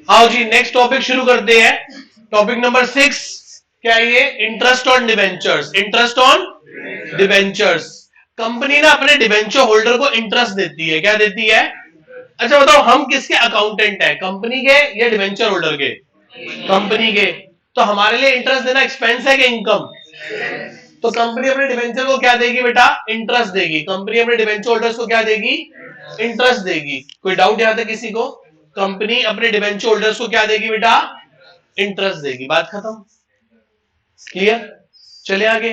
आओ जी next topic शुरू करते हैं। टॉपिक नंबर 6 क्या है ये? Interest on debentures. Interest on debentures. Company ना अपने डिवेंचर होल्डर को इंटरेस्ट देती है। क्या देती है? अच्छा बताओ, हम किसके अकाउंटेंट है, कंपनी के या डिवेंचर होल्डर के? कंपनी के। तो हमारे लिए इंटरेस्ट देना एक्सपेंस है कि इनकम? तो कंपनी अपने डिवेंचर को क्या देगी बेटा? इंटरेस्ट देगी। कंपनी अपने डिवेंचर होल्डर्स को क्या देगी? इंटरेस्ट देगी। कोई डाउट यहां तक किसी को? कंपनी अपने डिवेंचर होल्डर्स को क्या देगी बेटा? इंटरेस्ट देगी। बात खत्म। क्लियर? चले आगे।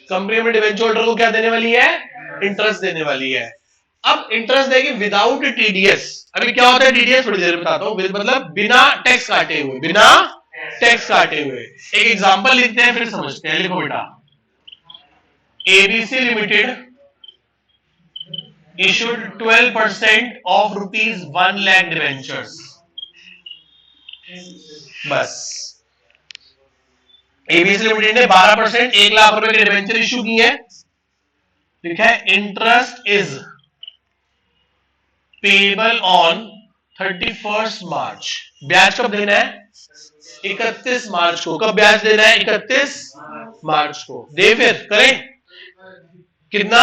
कंपनी अपने डिवेंचर होल्डर को क्या देने वाली है? इंटरेस्ट देने वाली है। अब इंटरेस्ट देगी विदाउट टीडीएस। अभी क्या होता है टीडीएस? थोड़ी देर में बताता हूं। मतलब बिना टैक्स काटे हुए। बिना टैक्स काटे हुए। एक एग्जांपल लिखते हैं फिर समझते हैं। लिखो बेटा, ABC Limited issued 12% of rupees 1 lakh debentures. बस ABC लिमिटेड ने 12% 1 लाख रुपए के डिबेंचर इशू की है। लिखा है इंटरेस्ट इज पेबल ऑन 31 मार्च। ब्याज कब देना है? 31 मार्च को। कब ब्याज देना है? 31 मार्च को। दे फिर करें कितना?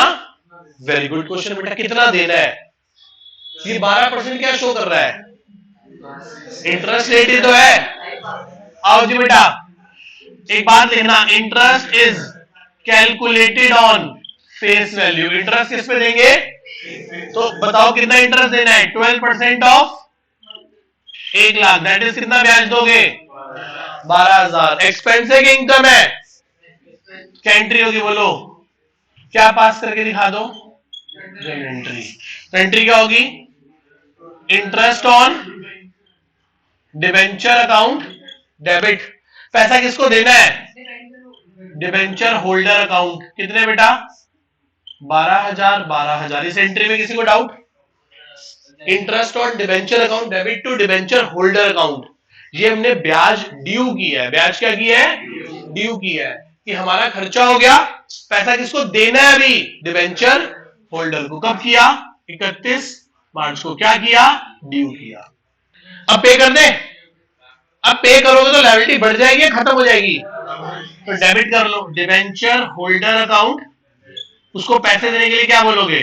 वेरी गुड क्वेश्चन बेटा, कितना देना है? ये 12% क्या शो कर रहा है? इंटरेस्ट रेट ही तो है। आओ जी बेटा, एक बात लिखना, interest is calculated on face value. Interest किस पे देंगे? तो बताओ कितना इंटरेस्ट देना है? 12% ऑफ 1 लाख, दैट इज कितना ब्याज दोगे? 12,000। एक्सपेंस है कि इनकम है? क्या एंट्री होगी बोलो? क्या पास करके दिखा दो? एंट्री। एंट्री क्या होगी? Interest on debenture account debit. पैसा किसको देना है? Debenture holder account. कितने बेटा? 12,000 12,000। इस एंट्री में किसी को doubt? Interest on debenture account debit to debenture holder account. ये हमने ब्याज ड्यू किया है। ब्याज क्या किया है? ड्यू किया है कि हमारा खर्चा हो गया। पैसा किसको देना है अभी? डिबेंचर होल्डर को। कब किया? 31 मार्च को। क्या किया? ड्यू किया। अब पे कर दे। अब पे करोगे तो लायबिलिटी बढ़ जाएगी, खत्म हो जाएगी? तो डेबिट कर लो। डिबेंचर होल्डर अकाउंट, उसको पैसे देने के लिए क्या बोलोगे?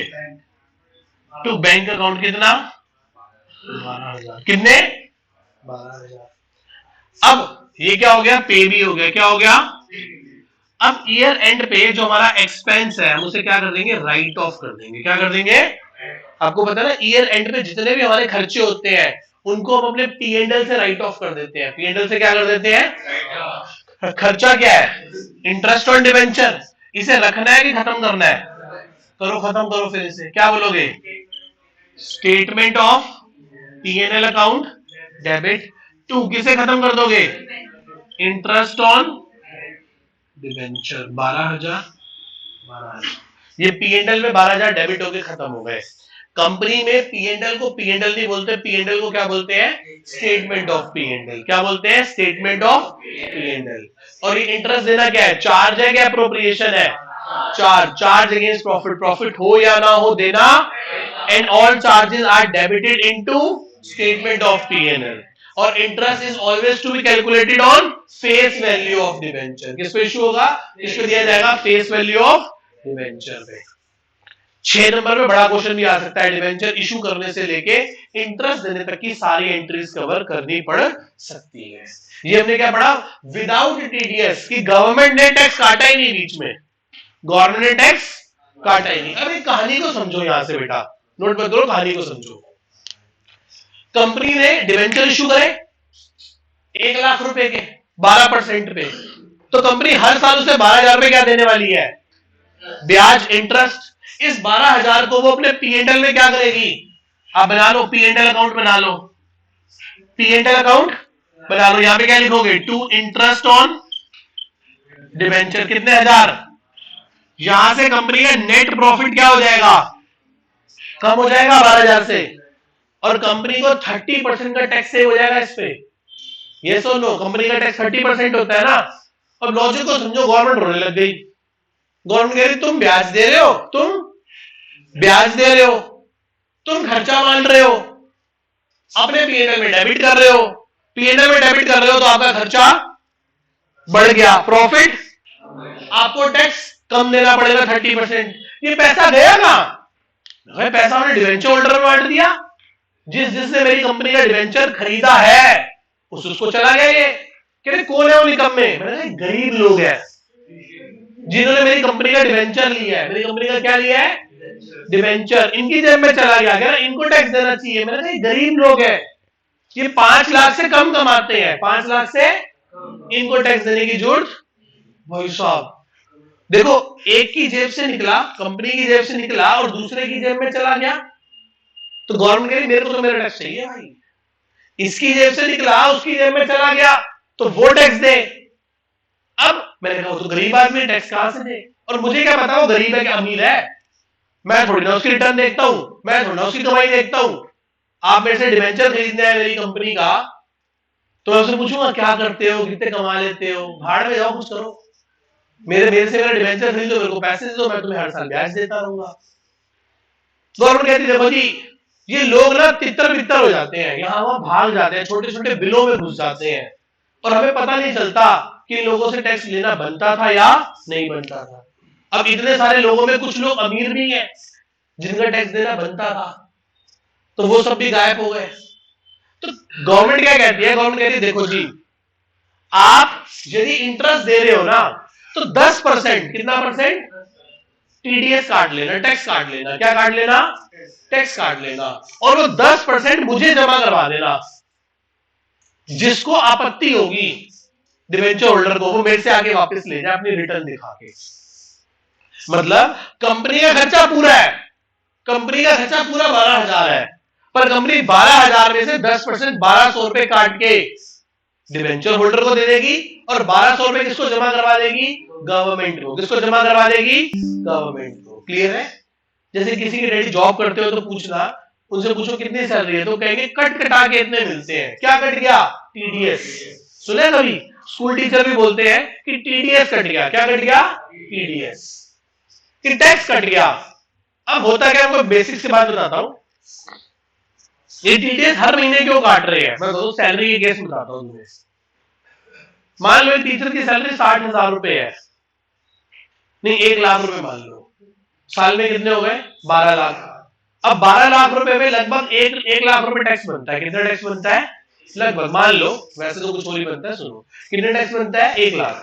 To bank account. कितना? 12,000। कितने? 12,000। अब ये क्या हो गया? पे भी हो गया। क्या हो गया? अब ईयर एंड पे जो हमारा एक्सपेंस है हम उसे क्या कर देंगे? राइट ऑफ कर देंगे। क्या कर देंगे? आपको पता है ना, ईयर एंड पे जितने भी हमारे खर्चे होते हैं उनको हम अपने P&L से राइट ऑफ कर देते हैं। P&L से क्या कर देते हैं? खर्चा क्या है? Interest on debenture. इसे रखना है कि खत्म करना है? करो, खत्म करो। फिर इसे क्या बोलोगे? Statement of P&L account debit to किसे खत्म कर दोगे? Interest on debenture. 12,000। ये P&L में 12,000 डेबिट होके खत्म हो गए। कंपनी में P&L को P&L नहीं बोलते, P&L को क्या बोलते हैं? Statement of P&L। क्या बोलते हैं? Statement of P&L। और ये इंटरेस्ट देना क्या है? चार्ज है क्या अप्रोप्रिएशन है? Charge against profit. प्रॉफिट हो या ना हो देना। And all charges are debited into statement of P&L। और interest is always to be calculated on face value of debenture. किस पे इशू होगा? किस पे दिया जाएगा? फेस वैल्यू ऑफ डिबेंचर पे। 6 नंबर में बड़ा क्वेश्चन भी आ सकता है। डिबेंचर इशू करने से लेके इंटरेस्ट देने तक की सारी एंट्रीज कवर करनी पड़ सकती है। ये हमने क्या पढ़ा? विदाउट टीडीएस, कि गवर्नमेंट ने टैक्स काटा ही नहीं बीच में। गवर्नमेंट ने टैक्स काटा ही नहीं। अब एक कहानी को समझो यहां से बेटा, नोट मत करो, कहानी को समझो। कंपनी ने डिबेंचर इशू करे 1 लाख रुपए के 12% पे, तो कंपनी हर साल उसे 12,000 रुपए क्या देने वाली है? ब्याज, इंटरेस्ट। इस 12,000 को वो अपने P&L में क्या करेगी? आप बना लो, P&L अकाउंट बना लो। P&L अकाउंट बना लो। यहां पे क्या लिखोगे? To interest on debenture. कितने हजार? यहां से कंपनी का नेट प्रॉफिट क्या हो जाएगा? कम हो जाएगा 12,000 से। और कंपनी को 30% का टैक्स सेव हो जाएगा इस पे। ये सुन लो, कंपनी का टैक्स 30% होता है ना। अब लॉजिक को समझो, गवर्नमेंट रोने लग गई। गवर्नमेंट कह रही तुम ब्याज दे रहे हो, तुम ब्याज दे रहे हो, तुम खर्चा मान रहे हो, अपने P&L में डेबिट कर रहे हो, पीएनएल में डेबिट कर रहे हो तो आपका खर्चा बढ़ गया, प्रॉफिट आपको टैक्स कम देना पड़ेगा 30%। ये पैसा गया कहां? पैसा हमने डिवेंचर होल्डर में बांट दिया। जिसने मेरी कंपनी का डिवेंचर खरीदा है उसको चला गया। ये कह रहे कौन है वो निकम्मे? मैंने गरीब लोग हैं जिन्होंने मेरी कंपनी का डिवेंचर लिया है। मेरी कंपनी का क्या लिया है? डिवेंचर। इनकी जेब में चला गया, कह रहा इनको टैक्स देना चाहिए। मैंने कहा गरीब लोग हैं, ये 5 लाख से कम कमाते हैं, 5 लाख से इनको टैक्स देने की जरूरत। भाई साहब देखो, एक की जेब से निकला, कंपनी की जेब से निकला और दूसरे की जेब में चला गया, तो गवर्नमेंट कह रही मेरे को तो मेरा टैक्स चाहिए भाई। इसकी जेब से निकला उसकी जेब में चला गया तो वो टैक्स दे। अब मैंने कहा वो तो गरीब आदमी टैक्स कहां से दे? और मुझे क्या पता वो गरीब है कि अमीर है? मैं थोड़ी ना उसकी रिटर्न देखता हूं, मैं थोड़ी ना उसकी कमाई देखता हूं। आप मेरे से डिवेंचर खरीदने हैं मेरी कंपनी का, तो मैं उससे पूछूंगा क्या करते हो, कितने कमा लेते हो? भाड़ में जाओ, कुछ करो। मेरे से मेरा डिवेंचर खरीदो, मेरे को पैसे दे दो, मैं तुम्हें हर साल ब्याज देता रहूंगा। गवर्नमेंट कहती देखो जी, ये लोग ना तितर बितर हो जाते हैं, यहां वहां भाग जाते हैं, छोटे छोटे बिलों में घुस जाते हैं और हमें पता नहीं चलता कि लोगों से टैक्स लेना बनता था या नहीं बनता था। अब इतने सारे लोगों में कुछ लोग अमीर भी हैं जिनका टैक्स देना बनता था, तो वो सब भी गायब हो गए। तो गवर्नमेंट क्या कहती है? गवर्नमेंट कहती है देखो जी, आप यदि इंटरेस्ट दे रहे हो ना तो 10%, कितना परसेंट? टीडीएस काट लेना, टैक्स काट लेना। क्या काट लेना? टैक्स काट लेना। और वो 10% मुझे जमा करवा देना। जिसको आपत्ति होगी डिवेंचर होल्डर को, वो मेरे से आगे वापस ले जाए अपनी रिटर्न दिखा के। मतलब कंपनी का खर्चा पूरा है, कंपनी का खर्चा पूरा 12,000 है, पर कंपनी 12,000 में से 10% 1,200 रुपए काट के डिवेंचर होल्डर को दे देगी और 1,200 रुपए किसको जमा करवा देगी? गवर्नमेंट को। किसको जमा करवा देगी? गवर्नमेंट को। क्लियर है? जैसे किसी की डैडी जॉब करते हो तो पूछना, उनसे पूछो कितनी सैलरी है, तो कहेंगे कट कटा के इतने मिलते हैं। क्या कट गया? टीडीएस। सुने कभी? स्कूल टीचर भी बोलते हैं कि टीडीएस कट गया। क्या कट गया? टीडीएस, कि टैक्स कट गया। अब होता क्या, आपको बेसिक्स की बात बताता हूं। ये टीडीएस हर महीने क्यों काट रहे हैं? मैं तो सैलरी के केस बताता हूं तुम्हें। मान लो टीचर की सैलरी 60,000 रुपए है, नहीं 1 लाख रुपए मान लो, साल में कितने हो गए? 12 लाख। अब 12 लाख रुपए में लगभग 1 लाख रुपए टैक्स बनता है। कितना टैक्स बनता है? लगभग, मान लो, वैसे तो कुछ और ही बनता है, सुनो कितना टैक्स बनता है? 1 लाख।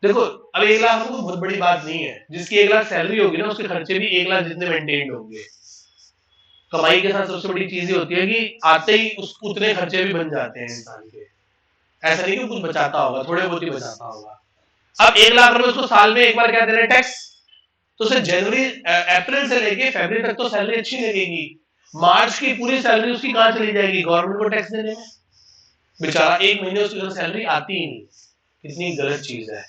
देखो अब 1 लाख रुपए बहुत बड़ी बात नहीं है। जिसकी 1 लाख सैलरी होगी ना, उसके खर्चे भी 1 लाख जितने मेंटेन होंगे। कमाई के साथ सबसे बड़ी चीज होती है कि आते ही उतने खर्चे भी बन जाते हैं इंसान के। ऐसा नहीं कि कुछ बचाता होगा, थोड़े बहुत ही बचाता होगा। अब 1 लाख रुपए उसको साल में एक बार क्या दे रहे टैक्स, तो उसे जनवरी अप्रैल से लेके फरवरी तक तो सैलरी अच्छी लगेगी। मार्च की पूरी सैलरी उसकी कहां चली जाएगी? गवर्नमेंट को टैक्स देने में। बेचारा 1 महीने उसकी सैलरी आती ही नहीं। कितनी गलत चीज है।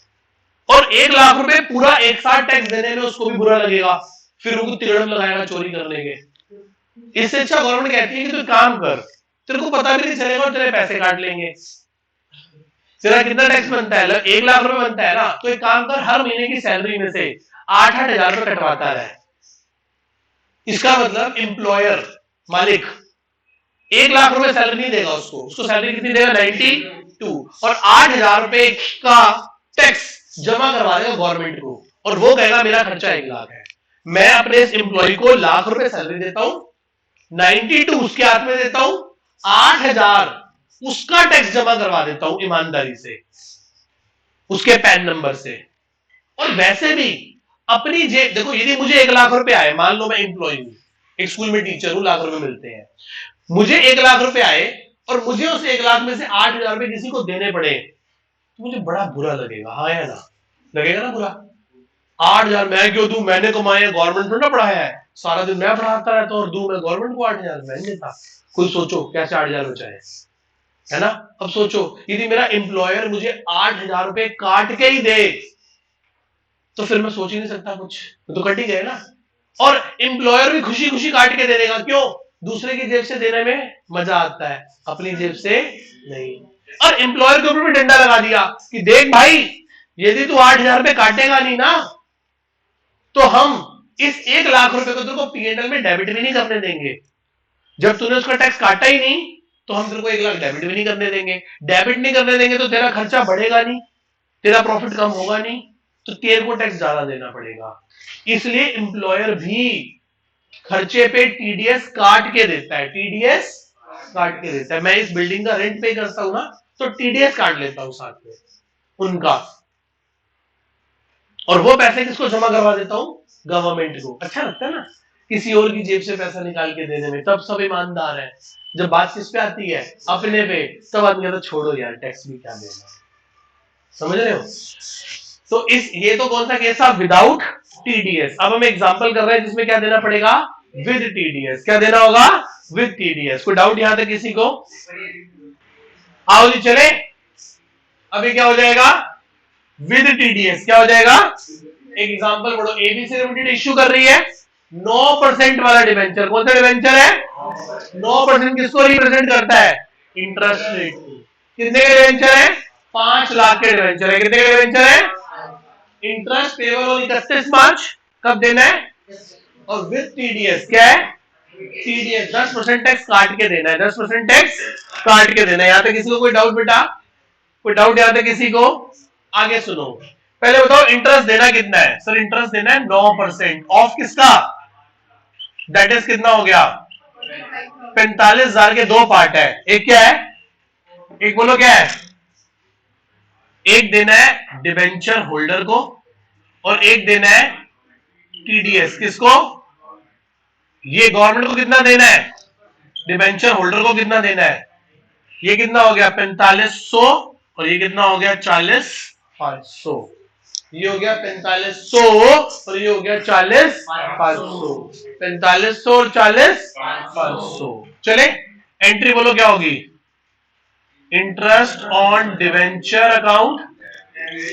और 1 लाख रुपए पूरा एक साथ टैक्स देने में उसको भी बुरा लगेगा, फिर वो तिगड़म लगाएगा चोरी करने के। इससे अच्छा गवर्नमेंट कहती है कि तू काम कर, तेरे को पता भी नहीं चलेगा और तेरे पैसे काट लेंगे। तेरा कितना टैक्स बनता है? 1 लाख रुपए बनता है ना, तो एक काम कर, हर महीने की सैलरी में से 8-8 हजार रुपए कटवाता रहे। इसका मतलब एम्प्लॉयर, मालिक 1 लाख रुपए सैलरी नहीं देगा उसको, उसको सैलरी कितनी देगा? 92, और 8,000 रुपए का टैक्स जमा करवा देगा गवर्नमेंट को, और वो कहेगा मेरा खर्चा 1 लाख है। मैं अपने इस एम्प्लॉय को लाख रुपए सैलरी देता हूं, 92 उसके हाथ में देता हूं, 8,000 उसका टैक्स जमा करवा देता हूं ईमानदारी से, उसके पैन नंबर से। और वैसे भी अपनी जेब, देखो यदि मुझे 1 लाख रुपए आए, मान लो मैं एम्प्लॉय हूं, एक स्कूल में टीचर हूं, लाख रुपए मिलते हैं, मुझे 1 लाख रुपए आए और मुझे उस 1 लाख में से 8,000 रुपए किसी को देने पड़े, तो मुझे बड़ा बुरा लगेगा। हाँ या ना? लगेगा ना बुरा। 8,000 मैं क्यों दूं? मैंने कमाए, गवर्नमेंट ने ना पढ़ाया है, सारा दिन मैं पढ़ाता रहता और दूं मैं गवर्नमेंट को 8,000? मैं नहीं देता। खुद सोचो कैसे 8,000 बचाए, है ना? अब सोचो यदि मेरा एम्प्लॉयर मुझे 8,000 रुपए काट के ही दे, तो फिर मैं सोच ही नहीं सकता कुछ, तो कट ही गए ना। और एम्प्लॉयर भी खुशी खुशी काट के दे देगा। क्यों? दूसरे की जेब से देने में मजा आता है, अपनी जेब से नहीं। और एम्प्लॉयर के ऊपर भी डंडा लगा दिया कि देख भाई, यदि तू 8,000 रुपए काटेगा नहीं ना, तो हम इस 1 लाख रुपए को तेरे को पीएनएल में डेबिट भी नहीं करने देंगे। जब तूने उसका टैक्स काटा ही नहीं, तो हम तेरे को 1 लाख डेबिट भी नहीं करने देंगे। डेबिट नहीं करने देंगे तो तेरा खर्चा बढ़ेगा नहीं, तेरा प्रॉफिट कम होगा नहीं, तो तेरे को टैक्स ज्यादा देना पड़ेगा। इसलिए एम्प्लॉयर भी खर्चे पे टीडीएस काट के देता है, टीडीएस काट के देता है। मैं इस बिल्डिंग का रेंट पे करता हूं ना, तो टीडीएस काट लेता हूं साथ में उनका, और वो पैसे किसको जमा करवा देता हूं, गवर्नमेंट को। अच्छा लगता है ना किसी और की जेब से पैसा निकाल के देने में, तब सब ईमानदार है। जब बात किस पे आती है, अपने पे, तब आदमी कहता छोड़ो यार टैक्स भी क्या देना। समझ रहे हो? तो ये तो कौन सा केस था, विदाउट टीडीएस। अब हम एग्जांपल कर रहे हैं जिसमें क्या देना पड़ेगा, विद टीडीएस। क्या देना होगा, विद टीडीएस। कोई डाउट यहां तक किसी को? आओ जी चले, अभी क्या हो जाएगा, विद टीडीएस। क्या हो जाएगा, एक एग्जांपल पढ़ो। एबीसी लिमिटेड इश्यू कर रही है 9% वाला डिवेंचर। कौन सा डिवेंचर है, 9%। किसको रिप्रेजेंट करता है, इंटरेस्ट रेट को। कितने का डिवेंचर है, 5 लाख के डिवेंचर है। कितने का डिवेंचर है, इंटरेस्ट पेबल और 31 मार्च कब देना है, और विद टीडीएस। क्या है, टीडीएस 10% टैक्स काट के देना है, 10% टैक्स काट के देना है। यहां तक किसी को कोई डाउट बेटा, कोई डाउट यहां तक किसी को? आगे सुनो, पहले बताओ इंटरेस्ट देना कितना है। सर इंटरेस्ट देना है 9% ऑफ किसका, दैट इज कितना हो गया, 45,000 के 2 पार्ट है। एक क्या है, एक बोलो क्या है, एक देना है डिबेंचर होल्डर को, और एक देना है टीडीएस। किसको, ये गवर्नमेंट को कितना देना है, डिबेंचर होल्डर को कितना देना है। ये कितना हो गया 4500, और ये कितना हो गया 40,500। ये हो गया 4500 और ये हो गया 40,500। 4500 और 40,500। चले एंट्री बोलो क्या होगी, interest on debenture account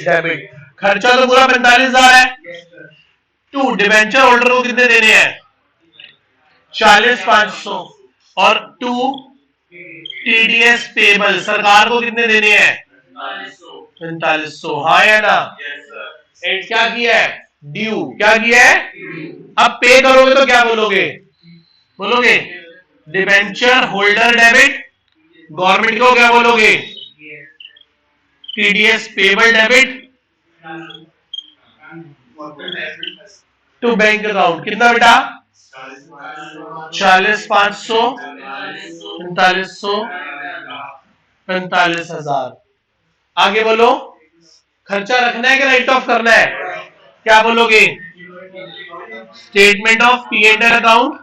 debit. खर्चा तो पूरा 45,000 है। टू डिवेंचर होल्डर को कितने देने हैं, 40,500, और टू टीडीएस पेबल सरकार को कितने देने हैं, 4500। हाँ या ना, एंड क्या किया है, ड्यू। क्या किया है, अब पे करोगे तो क्या बोलोगे, बोलोगे डिवेंचर होल्डर डेबिट, गवर्नमेंट को क्या बोलोगे, TDS payable debit to bank account. कितना बेटा, 40,500, 4500, 45,000। आगे बोलो, खर्चा रखना है कि राइट ऑफ करना है, क्या बोलोगे, statement of P and L account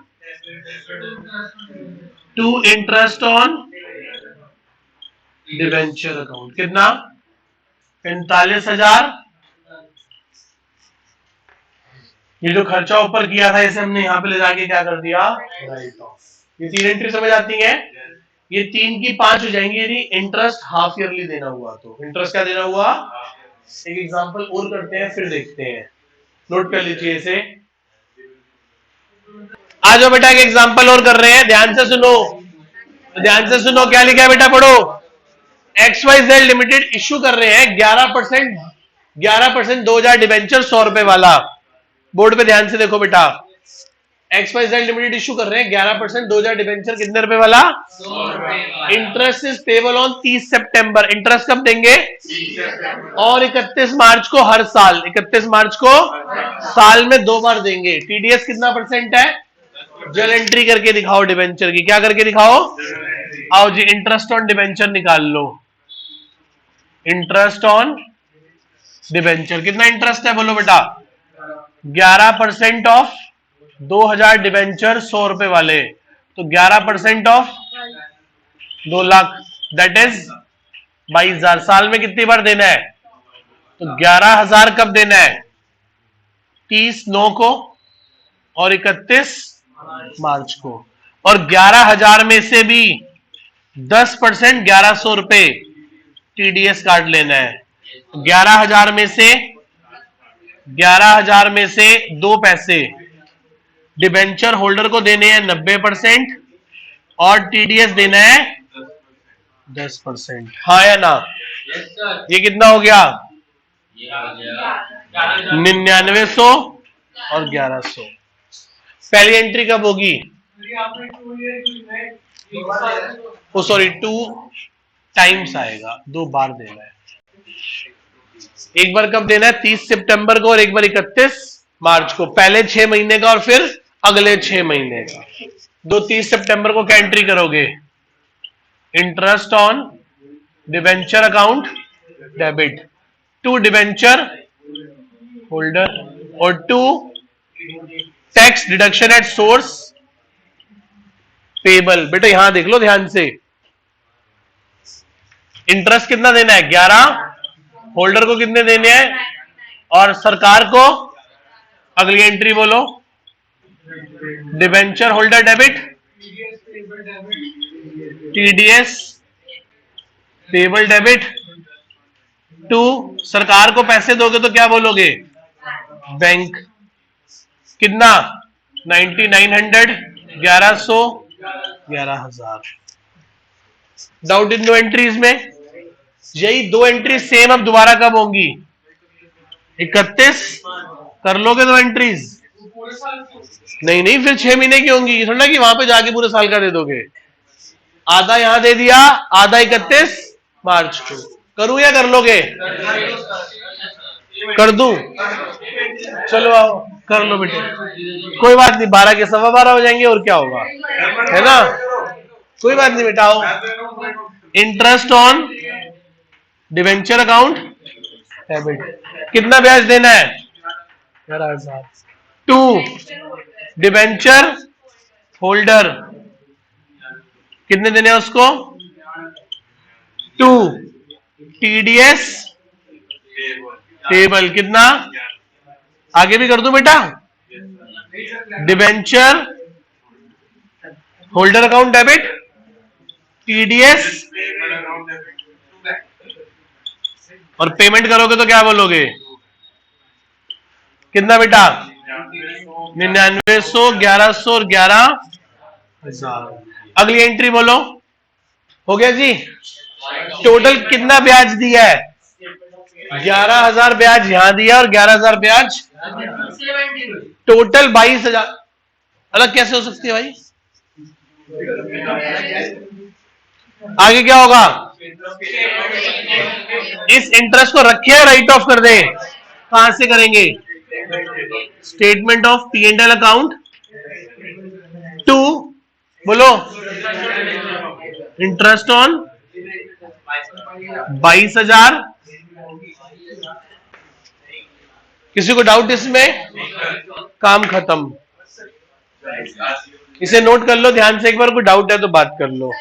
to interest on debenture account. कितना, 45,000। ये जो खर्चा ऊपर किया था इसे हमने यहां पे ले जाके क्या कर दिया, राइट ऑफ। ये 3 एंट्री समझ आती है, ये 3 की 5 हो जाएंगी यदि इंटरेस्ट हाफ ईयरली देना हुआ तो। इंटरेस्ट क्या देना हुआ, एक एग्जांपल और करते हैं फिर देखते हैं, नोट कर लीजिए इसे। आ जाओ बेटा, एक एग्जांपल और कर रहे हैं, ध्यान से सुनो, ध्यान से सुनो। क्या लिखा है बेटा, पढ़ो। XYZ लिमिटेड इश्यू कर रहे हैं 11% 2000 डिवेंचर 100 रुपए वाला। बोर्ड पे ध्यान से देखो बेटा, XYZ लिमिटेड इश्यू कर रहे हैं 11% 2000 डिवेंचर कितने रुपए वाला, 100 रुपए। Interest is payable on 30 September. Interest कब देंगे, और 31 मार्च को हर साल, 31 मार्च को साल में 2 बार देंगे। टीडीएस कितना परसेंट है, जल एंट्री करके दिखाओ डिवेंचर की। क्या करके दिखाओ, आओ जी इंटरेस्ट ऑन डिवेंचर निकाल लो। इंटरेस्ट ऑन डिवेंचर कितना इंटरेस्ट है, बोलो बेटा, 11% ऑफ 2000 डिवेंचर 100 रुपए वाले, तो 11% ऑफ 2 लाख, दैट इज 22,000। साल में कितनी बार देना है, तो 11,000 कब देना है, 30/9 को और 31 मार्च को। और 11,000 में से भी 10% 1100 रुपए टीडीएस काट लेना है। 11,000 में से 2 पैसे डिबेंचर होल्डर को देने हैं 90% और टीडीएस देना है 10%। हाँ या ना, ये कितना हो गया, 9900 और 1100। पहली एंट्री कब होगी, ओ सॉरी 2 टाइम्स आएगा, 2 बार देना है। एक बार कब देना है? 30 सितंबर को और एक बार 31 मार्च को। पहले 6 महीने का और फिर अगले 6 महीने का। 30 सितंबर को क्या एंट्री करोगे? Interest on debenture account debit to debenture holder और to tax deduction at source payable. बेटा यहां देख लो ध्यान से, इंटरेस्ट कितना देना है? 11, होल्डर को कितने देने हैं और सरकार को? अगली एंट्री बोलो। Debenture holder debit, TDS payable debit to सरकार को पैसे दोगे तो क्या बोलोगे? बैंक। कितना? 9900, 1100, 11000। डाउट इन दो एंट्रीज में? यही 2 एंट्री सेम अब दोबारा कब होंगी? 31 कर लोगे 2 एंट्रीज? नहीं, फिर 6 महीने की होंगी। थोड़ा कि वहां पे जाके पूरे साल का दे दोगे। आधा यहां दे दिया, आधा 31 मार्च को। करूं या कर लोगे? कर दूं? चलो आओ कर लो बेटे, कोई बात नहीं। 12 के 12:15 हो जाएंगे और क्या होगा, है ना? कोई बात नहीं बेटा। आओ। Interest on debenture account debit, कितना ब्याज देना है? 11,000 टू डिवेंचर होल्डर, कितने देने हैं उसको? 2 टीडीएस टेबल, कितना? आगे भी कर दूं बेटा? Debenture holder account debit TDS, और पेमेंट करोगे तो क्या बोलोगे? कितना बेटा? 9900, 1100 और 11,000। अगली एंट्री बोलो। हो गया जी? टोटल कितना ब्याज दिया है? 11,000 ब्याज यहां दिया और 11,000 ब्याज, टोटल 22,000। अलग कैसे हो सकती है भाई? आगे क्या होगा? इस इंटरेस्ट को रखे राइट ऑफ कर दे। कहां से करेंगे? Statement of P&L account to बोलो इंटरेस्ट ऑन 22,000। किसी को डाउट इसमें? काम खत्म। इसे नोट कर लो ध्यान से, एक बार कोई डाउट है तो बात कर लो।